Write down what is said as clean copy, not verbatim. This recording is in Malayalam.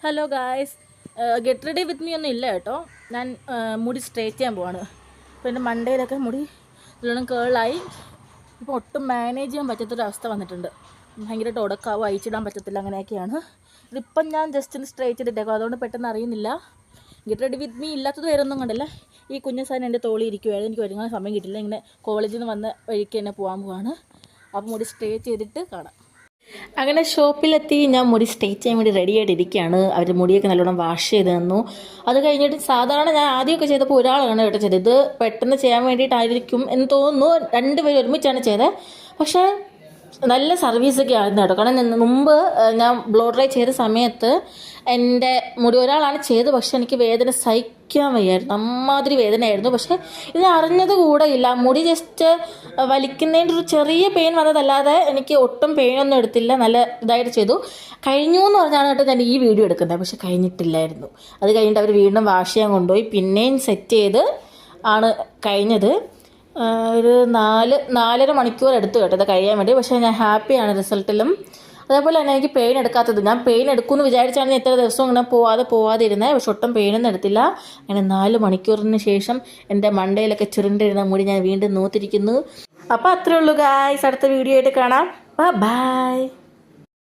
Hello guys, get ready with me ഒന്നും ഇല്ല കേട്ടോ. ഞാൻ മുടി സ്ട്രേറ്റ് ചെയ്യാൻ പോവാണ്. അപ്പോൾ എൻ്റെ മണ്ടയിലൊക്കെ മുടി നല്ലോണം കേളായി. ഇപ്പോൾ ഒട്ടും മാനേജ് ചെയ്യാൻ പറ്റാത്തൊരവസ്ഥ വന്നിട്ടുണ്ട്. ഭയങ്കരമായിട്ട് ഉടക്കാവും, അയച്ചിടാൻ പറ്റത്തില്ല, അങ്ങനെയൊക്കെയാണ്. ഇതിപ്പം ഞാൻ ജസ്റ്റ് ഒന്ന് സ്ട്രേറ്റ് ചെയ്തിട്ടേക്കും, അതുകൊണ്ട് പെട്ടെന്ന് അറിയുന്നില്ല. ഗെറ്റ് റെഡി വിത്ത് മീ ഇല്ലാത്തത് വേറൊന്നും കണ്ടല്ല. ഈ കുഞ്ഞു സാധനം എൻ്റെ തോളി ഇരിക്കുവായിരുന്നു. എനിക്ക് ഒരുങ്ങാൻ സമയം കിട്ടില്ല. ഇങ്ങനെ കോളേജിൽ നിന്ന് വന്ന വഴിക്ക് തന്നെ പോകാൻ പോവാണ്. അപ്പോൾ മുടി സ്ട്രേറ്റ് ചെയ്തിട്ട് കാണാം. അങ്ങനെ ഷോപ്പിലെത്തി ഞാൻ മുടി സ്ട്രെയിറ്റ് ചെയ്യാൻ വേണ്ടി റെഡി ആയിട്ടിരിക്കുകയാണ്. അവർ മുടിയൊക്കെ നല്ലോണം വാഷ് ചെയ്ത് തന്നു. അത് കഴിഞ്ഞിട്ട് സാധാരണ ഞാൻ ആദ്യമൊക്കെ ചെയ്തപ്പോൾ ഒരാളാണ് കേട്ടോ ചെയ്തത്. ഇത് പെട്ടെന്ന് ചെയ്യാൻ വേണ്ടിയിട്ടായിരിക്കും എന്ന് തോന്നുന്നു. രണ്ടുപേരും ഒരുമിച്ചാണ് ചെയ്തത്. പക്ഷേ നല്ല സർവീസൊക്കെ ആയിരുന്നു കേട്ടോ. കാരണം മുമ്പ് ഞാൻ ബ്ലോ ഡ്രൈ ചെയ്ത സമയത്ത് എൻ്റെ മുടി ഒരാളാണ് ചെയ്തത്. പക്ഷെ എനിക്ക് വേദന സഹിക്കാൻ വയ്യായിരുന്നു, അമ്മാതിരി വേദനയായിരുന്നു. പക്ഷേ ഇത് അറിഞ്ഞത് കൂടെ ഇല്ല. മുടി ജസ്റ്റ് വലിക്കുന്നതിൻ്റെ ഒരു ചെറിയ പെയിൻ വന്നതല്ലാതെ എനിക്ക് ഒട്ടും പെയിനൊന്നും എടുത്തില്ല. നല്ല ഇതായിട്ട് ചെയ്തു. കഴിഞ്ഞു എന്ന് പറഞ്ഞാണ് കേട്ടോ ഞാൻ ഈ വീഡിയോ എടുക്കുന്നത്. പക്ഷെ കഴിഞ്ഞിട്ടില്ലായിരുന്നു. അത് കഴിഞ്ഞിട്ട് അവർ വീണ്ടും വാഷ് ചെയ്യാൻ കൊണ്ടുപോയി പിന്നെയും സെറ്റ് ചെയ്ത് ആണ് കഴിഞ്ഞത്. ഒരു 4-4.5 മണിക്കൂർ എടുത്തു കേട്ടോ ഇത് കഴിയാൻ വേണ്ടി. പക്ഷേ ഞാൻ ഹാപ്പിയാണ് റിസൾട്ടിലും. അതേപോലെ തന്നെ എനിക്ക് പെയിൻ എടുക്കാത്തത്. ഞാൻ പെയിൻ എടുക്കുമെന്ന് വിചാരിച്ചാണ് ഇത്ര ദിവസം ഇങ്ങനെ പോവാതെ ഇരുന്നത്. പക്ഷെ ഒട്ടും പെയിനൊന്നും എടുത്തില്ല. അങ്ങനെ 4 മണിക്കൂറിന് ശേഷം എൻ്റെ മണ്ടയിലൊക്കെ ചുരുണ്ടിരുന്ന മുടി ഞാൻ വീണ്ടും നൂത്തിരിക്കുന്നു. അപ്പോൾ അത്രേ ഉള്ളൂ ഗായ്സ്. അടുത്ത വീഡിയോ ആയിട്ട് കാണാം. ബൈ.